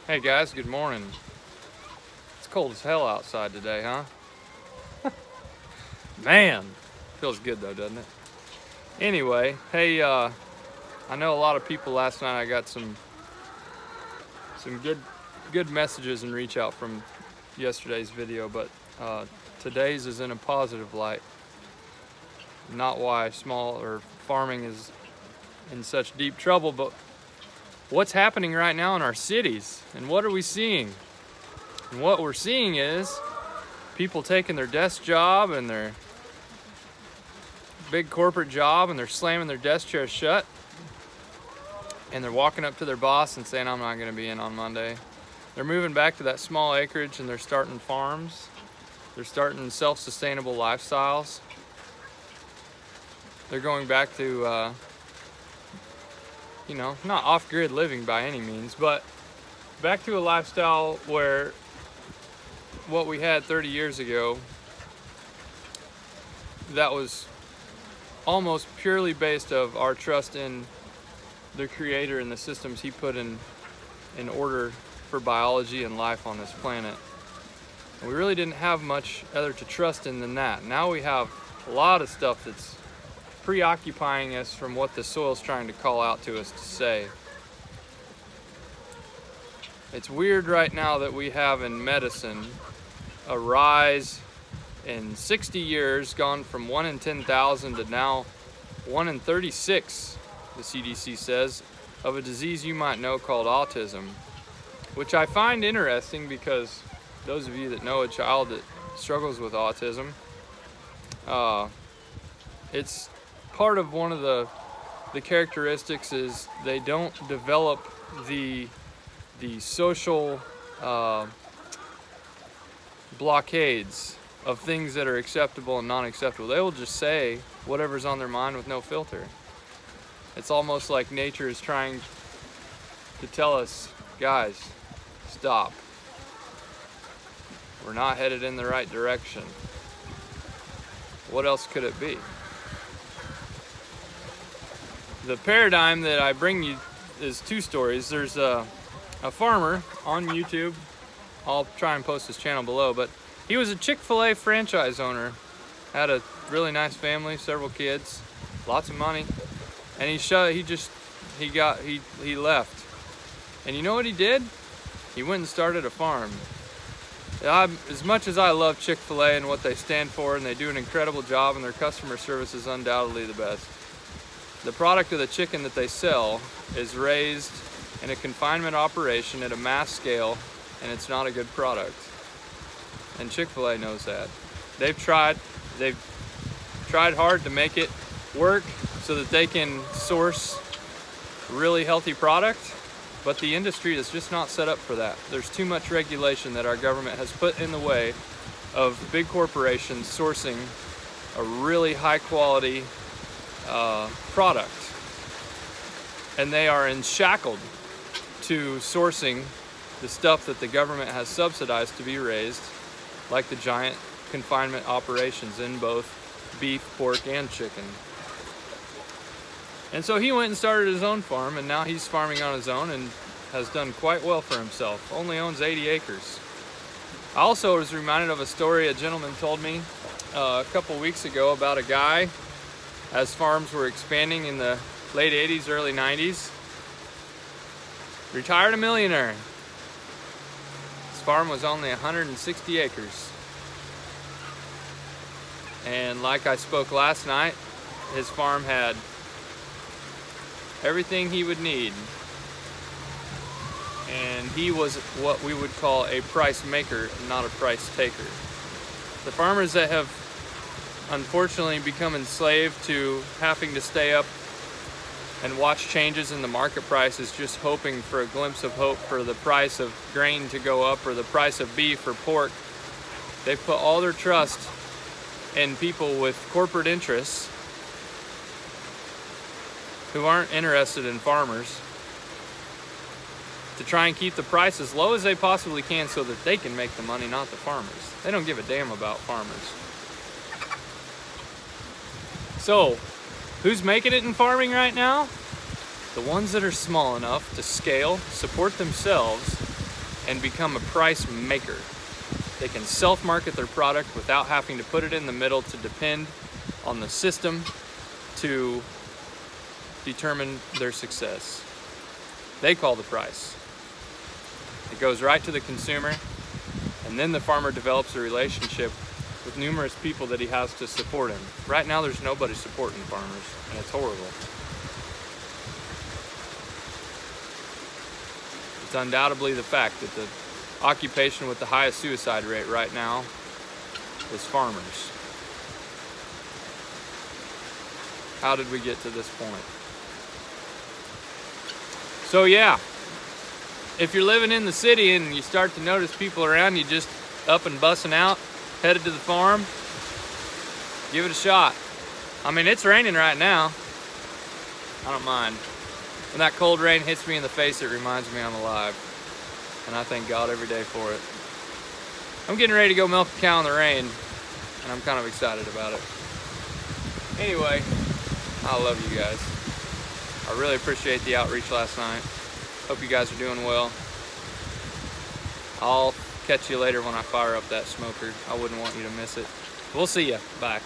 Hey guys, good morning. It's cold as hell outside today, huh? Man, feels good though, doesn't it? Anyway, hey, I know a lot of people last night. I got some good messages and reach out from yesterday's video, but today's is in a positive light. Not why small or farming is in such deep trouble, but what's happening right now in our cities and what are we seeing? And what we're seeing is people taking their desk job and their big corporate job and they're slamming their desk chairs shut and they're walking up to their boss and saying, I'm not going to be in on Monday. They're moving back to that small acreage and they're starting farms. They're starting self-sustainable lifestyles. They're going back to not off-grid living by any means, but back to a lifestyle where what we had 30 years ago, that was almost purely based of our trust in the Creator and the systems He put in order for biology and life on this planet. And we really didn't have much other to trust in than that. Now we have a lot of stuff that's preoccupying us from what the soil's trying to call out to us to say. It's weird right now that we have in medicine a rise in 60 years, gone from 1 in 10,000 to now 1 in 36, the CDC says, of a disease you might know called autism, which I find interesting because those of you that know a child that struggles with autism, it's part of one of the characteristics is they don't develop the social blockades of things that are acceptable and non-acceptable. They will just say whatever's on their mind with no filter. It's almost like nature is trying to tell us, guys, stop. We're not headed in the right direction. What else could it be? The paradigm that I bring you is two stories. There's a farmer on YouTube. I'll try and post his channel below, but he was a Chick-fil-A franchise owner. Had a really nice family, several kids, lots of money, and he left. And you know what he did? He went and started a farm. As much as I love Chick-fil-A and what they stand for, and they do an incredible job, and their customer service is undoubtedly the best, the product of the chicken that they sell is raised in a confinement operation at a mass scale, and it's not a good product. And Chick-fil-A knows that. They've tried hard to make it work so that they can source really healthy product, but the industry is just not set up for that. There's too much regulation that our government has put in the way of big corporations sourcing a really high quality product, and they are shackled to sourcing the stuff that the government has subsidized to be raised, like the giant confinement operations in both beef, pork, and chicken. And so he went and started his own farm, and now he's farming on his own and has done quite well for himself. Only owns 80 acres. I also was reminded of a story a gentleman told me a couple weeks ago about a guy, as farms were expanding in the late 80s, early 90s, retired a millionaire. His farm was only 160 acres. And like I spoke last night, his farm had everything he would need. And he was what we would call a price maker, not a price taker. The farmers that have unfortunately become enslaved to having to stay up and watch changes in the market prices, just hoping for a glimpse of hope for the price of grain to go up or the price of beef or pork. They've put all their trust in people with corporate interests who aren't interested in farmers to try and keep the price as low as they possibly can so that they can make the money, not the farmers. They don't give a damn about farmers. So, who's making it in farming right now? The ones that are small enough to scale, support themselves, and become a price maker. They can self-market their product without having to put it in the middle to depend on the system to determine their success. They call the price. It goes right to the consumer, and then the farmer develops a relationship with numerous people that he has to support him. Right now there's nobody supporting farmers, and it's horrible. It's undoubtedly the fact that the occupation with the highest suicide rate right now is farmers. How did we get to this point? So yeah, if you're living in the city and you start to notice people around you just up and bussing out, headed to the farm, give it a shot. I mean, it's raining right now. I don't mind. When that cold rain hits me in the face, it reminds me I'm alive. And I thank God every day for it. I'm getting ready to go milk a cow in the rain, and I'm kind of excited about it. Anyway, I love you guys. I really appreciate the outreach last night. Hope you guys are doing well. I'll catch you later when I fire up that smoker. I wouldn't want you to miss it. We'll see ya. Bye.